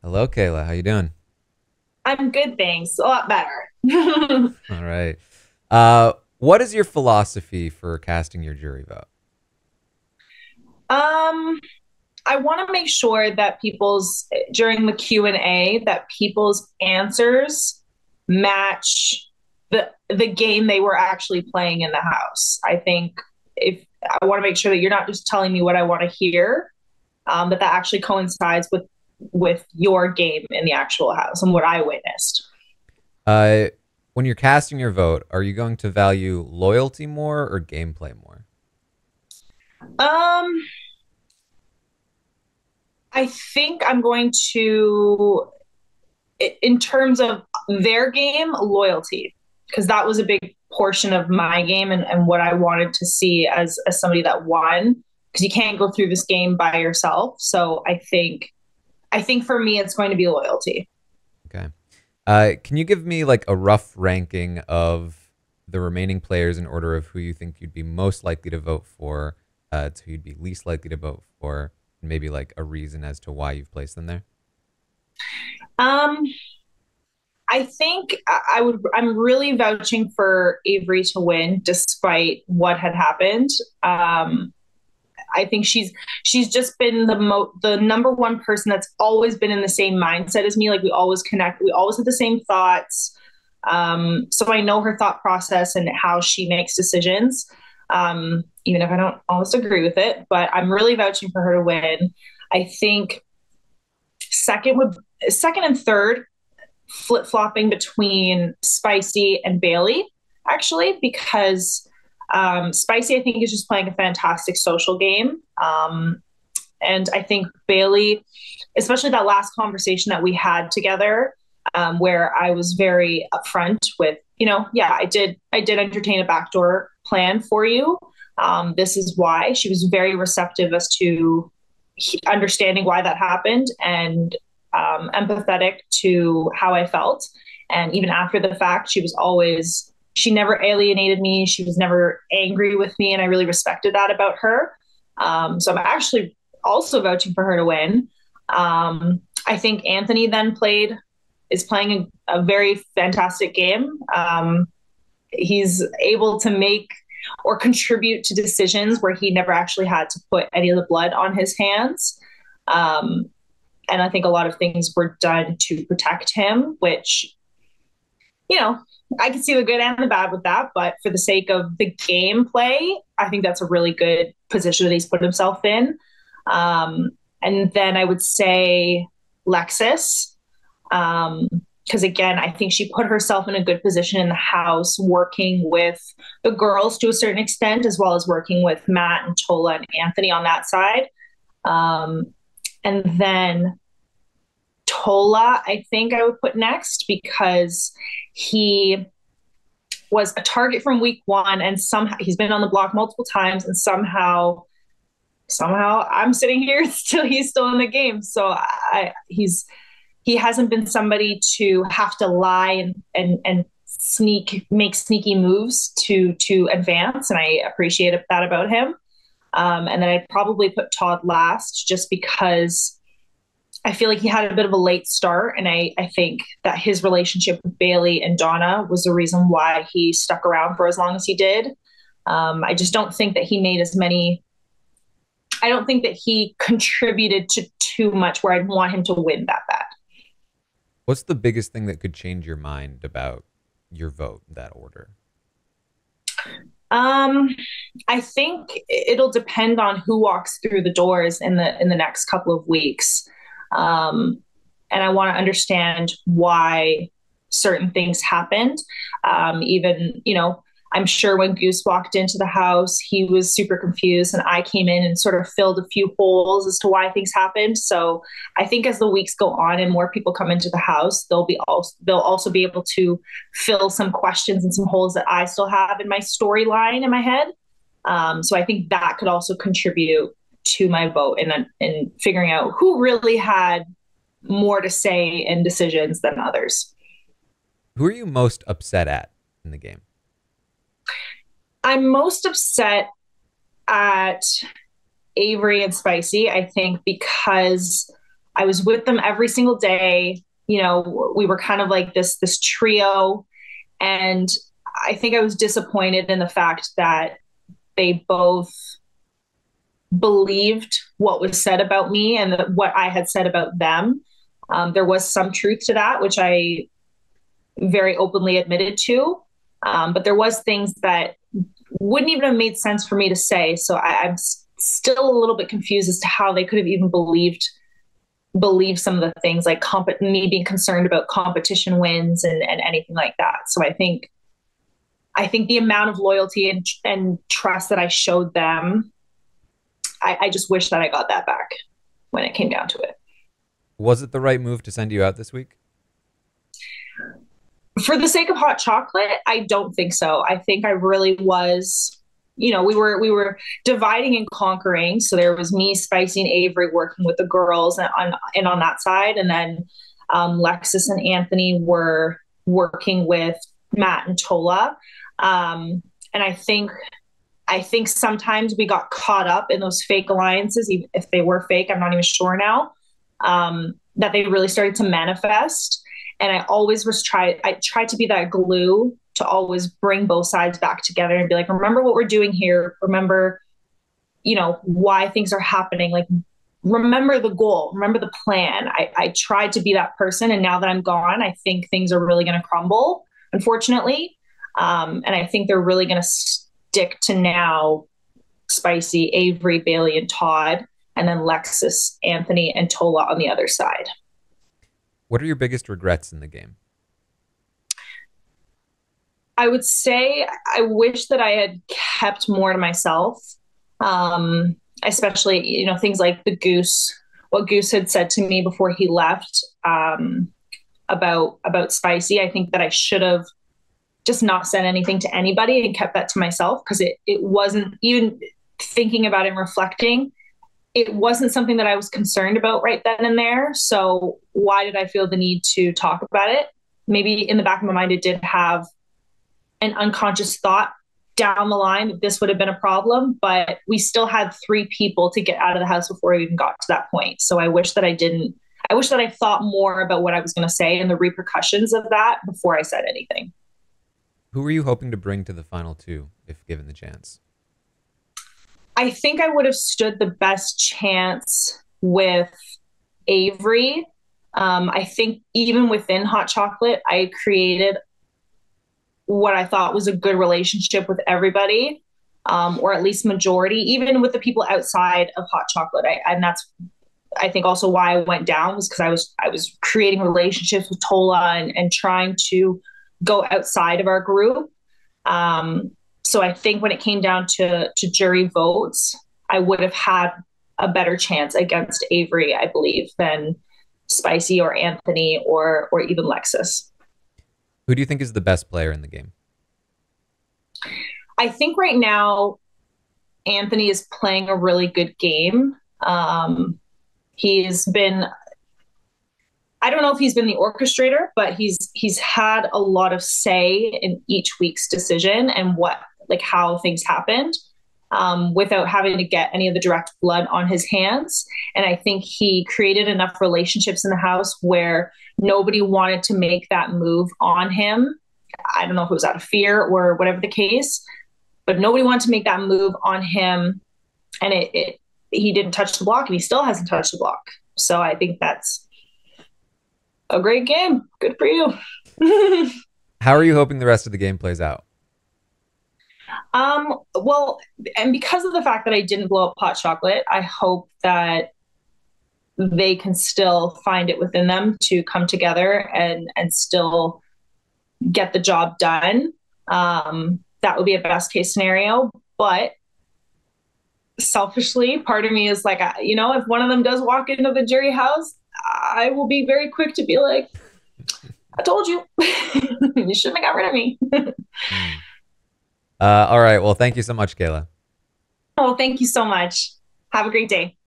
Hello, Kayla. How you doing? I'm good, thanks. A lot better. All right. What is your philosophy for casting your jury vote? um, I want to make sure that people's during the Q&A that people's answers match the game they were actually playing in the house. I think if I want to make sure that you're not just telling me what I want to hear, that actually coincides with your game in the actual house and what I witnessed. Uh, when you're casting your vote, are you going to value loyalty more or gameplay more? Um, I think I'm going to in terms of their game, loyalty, because that was a big portion of my game and what I wanted to see as somebody that won. Because you can't go through this game by yourself. So I think for me, it's going to be loyalty. Okay. Can you give me like a rough ranking of the remaining players in order of who you think you'd be most likely to vote for, to who you'd be least likely to vote for, and maybe like a reason as to why you've placed them there? Um, I think I would. I'm really vouching for Avery to win, despite what had happened. I think she's just been the number one person that's always been in the same mindset as me. Like we always connect, we always have the same thoughts. So I know her thought process and how she makes decisions. Even if I don't always agree with it, but I'm really vouching for her to win. I think second would second and third flip flopping between Spicy and Bailey, actually, because Spicy, I think, is just playing a fantastic social game. And I think Bailey, especially that last conversation that we had together, where I was very upfront with, yeah, I did entertain a backdoor plan for you. This is why. She was very receptive as to understanding why that happened and empathetic to how I felt. And even after the fact, she never alienated me. She was never angry with me. And I really respected that about her. So I'm actually also vouching for her to win. I think Anthony then is playing a very fantastic game. He's able to make or contribute to decisions where he never actually had to put any of the blood on his hands. Um, and I think a lot of things were done to protect him, which, you know, I can see the good and the bad with that. But for the sake of the gameplay, I think that's a really good position that he's put himself in. Um, and then I would say Lexus, because again, I think she put herself in a good position in the house, working with the girls to a certain extent, as well as working with Matt and Tola and Anthony on that side. Um, and then Tola, I think I would put next because he was a target from week one, and somehow he's been on the block multiple times, and somehow I'm sitting here still. He's still in the game, so he hasn't been somebody to have to lie and make sneaky moves to advance, and I appreciate that about him. And then I'd probably put Todd last, just because I feel like he had a bit of a late start, and I think that his relationship with Bailey and Donna was the reason why he stuck around for as long as he did. I just don't think that he made as many. I don't think that he contributed to too much where I'd want him to win that bad. What's the biggest thing that could change your mind about your vote, that order? Um, I think it'll depend on who walks through the doors in the next couple of weeks. Um, and I want to understand why certain things happened. Even, I'm sure when Goose walked into the house, he was super confused, and I came in and sort of filled a few holes as to why things happened. So I think as the weeks go on and more people come into the house, they'll also be able to fill some questions and some holes that I still have in my storyline in my head. So I think that could also contribute to my vote in figuring out who really had more to say in decisions than others. Who are you most upset at in the game? I'm most upset at Avery and Spicy, I think, because I was with them every single day. You know, we were kind of like this trio, and I think I was disappointed in the fact that they both believed what was said about me and what I had said about them. There was some truth to that, which I very openly admitted to. But there was things that wouldn't even have made sense for me to say. So I'm still a little bit confused as to how they could have even believed some of the things like me being concerned about competition wins and anything like that. So I think the amount of loyalty and trust that I showed them, I just wish that I got that back when it came down to it. Was it the right move to send you out this week? For the sake of hot chocolate, I don't think so. I think I really was, we were dividing and conquering. So there was me, Spicy, and Avery working with the girls and on that side, and then Lexus and Anthony were working with Matt and Tola. And I think sometimes we got caught up in those fake alliances, even if they were fake. I'm not even sure now, that they really started to manifest. And I tried to be that glue to always bring both sides back together and be like, remember what we're doing here. Remember, why things are happening. Like, remember the goal, remember the plan. I tried to be that person. And now that I'm gone, I think things are really going to crumble, unfortunately. And I think they're really going to stick to now Spicy, Avery, Bailey, and Todd, and then Lexus, Anthony, and Tola on the other side. What are your biggest regrets in the game? I would say I wish that I had kept more to myself, especially, things like what Goose had said to me before he left, about Spicy. I think that I should have just not said anything to anybody and kept that to myself, because it wasn't, even thinking about it and reflecting, it wasn't something that I was concerned about right then and there. So why did I feel the need to talk about it? Maybe in the back of my mind, it did have an unconscious thought down the line that this would have been a problem, but we still had 3 people to get out of the house before we even got to that point. So I wish that I thought more about what I was going to say and the repercussions of that before I said anything. Who are you hoping to bring to the final 2 if given the chance? I think I would have stood the best chance with Avery. I think even within Hot Chocolate, I created what I thought was a good relationship with everybody, or at least majority, even with the people outside of Hot Chocolate. And that's, I think, also why I went down, was because I was creating relationships with Tola and trying to go outside of our group. So I think when it came down to jury votes, I would have had a better chance against Avery, I believe, than Spicy or Anthony or even Lexus. Who do you think is the best player in the game? I think right now Anthony is playing a really good game. He's been, I don't know if he's been the orchestrator, but he's had a lot of say in each week's decision and how things happened, without having to get any of the direct blood on his hands. And I think he created enough relationships in the house where nobody wanted to make that move on him. I don't know if it was out of fear or whatever the case, but nobody wanted to make that move on him. And he didn't touch the block, and he still hasn't touched the block. So I think that's a great game. Good for you. How are you hoping the rest of the game plays out? Well, and because of the fact that I didn't blow up Hot Chocolate, I hope that they can still find it within them to come together and still get the job done. That would be a best case scenario. But selfishly, part of me is like, if one of them does walk into the jury house, I will be very quick to be like, I told you, you shouldn't have got rid of me. All right. Well, thank you so much, Kayla. Oh, thank you so much. Have a great day.